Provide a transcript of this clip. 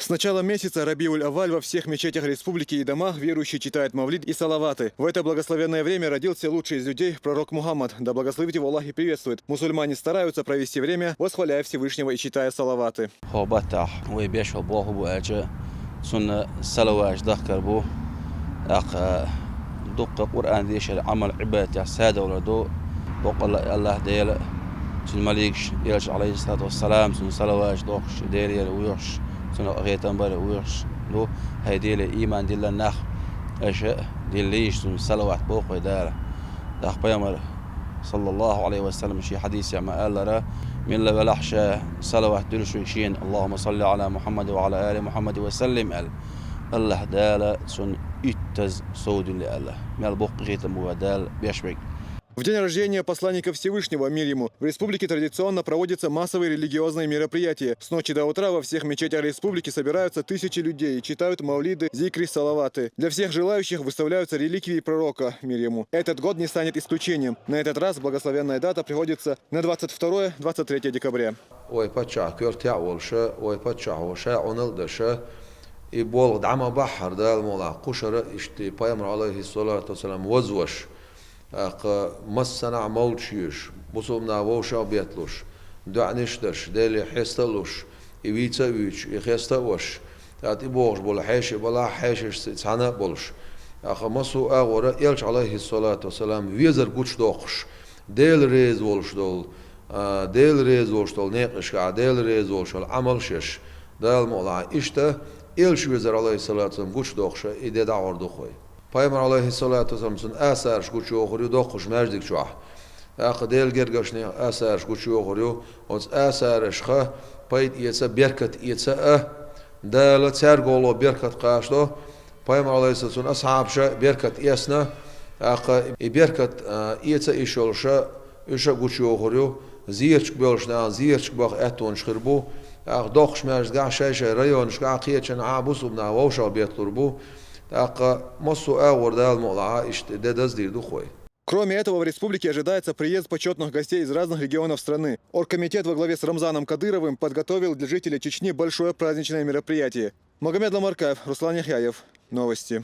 С начала месяца Рабиуль-Аваль во всех мечетях республики и домах верующие читают мавлид и салаваты. В это благословенное время родился лучший из людей, пророк Мухаммад. Да благословит его Аллах и приветствует. Мусульмане стараются провести время, восхваляя Всевышнего и читая салаваты. دق قرآن ديش عمل عبادة عسادة ولدو وقال الله ديال سن مليكش يلش عليه الصلاة والسلام سن صلواش دوخش ديال ويوش سن غيتان بار ويوش دو هاي ديال إيمان ديال النخ إيش ديال ليش سن صلوات بوق ودار دخ بيامر صلى الله عليه وسلم شي حديث ما قال را من لا بلحش صلوات دلش ويشين اللهم صل على محمد وعلى آل محمد وسلم قال الله دال سن يتز سود الله مال بوق غيت المودال بيشبك. В день рождения посланника Всевышнего, мир ему, в республике традиционно проводятся массовые религиозные мероприятия. С ночи до утра во всех мечетях республики собираются тысячи людей и читают мавлиды, зикри, салаваты. Для всех желающих выставляются реликвии пророка, мир ему. Этот год не станет исключением. На этот раз благословенная дата приходится на 22-23 декабря. يبول دعما بحر ده المولا قشرة اشتي بيامر عليه الصلاة والسلام وزوش مصنع مولشيش بصومنا ووشا بيتلوش دعنش دش دالي حيستلوش يبيتا ويش يخيستا وش تات يبوغش بول حيش بلا حيش تسعنا بولش مصو اغورا يلش عليه الصلاة والسلام ويزر قوش دوخش ديل ريز ولش دول ديل ريز ولش دول نيقش ديل ريز ولش عمل شش ده المولا اشتا İlk vizir aleyhissalatü güç dokşa ide de ordu koy. Peygamber aleyhissalatü vesselam'ın asar güç okuyor dokş mecdik çoğ. Akdel gergaşni asar güç okuyor. Os asar şha payt yetse berkat yetse dala sergolo berkat qaşdo. Peygamber aleyhissalatü ashabşa berkat yesna berkat yetse iş olşa işe güç okuyor. Ziyerç bölşna ziyerç baq eton şırbu. دوخش ماش قاع شاشه ريونش قاع قيتشن عابوس وبنا ووشا بيطلبو مصو اور دال مولا اشت ددز دير духой. Кроме этого, в республике ожидается приезд почетных гостей из разных регионов страны. Оргкомитет во главе с Рамзаном Кадыровым подготовил для жителей Чечни большое праздничное мероприятие. Магомед Ламаркаев, Руслан Яхяев. Новости.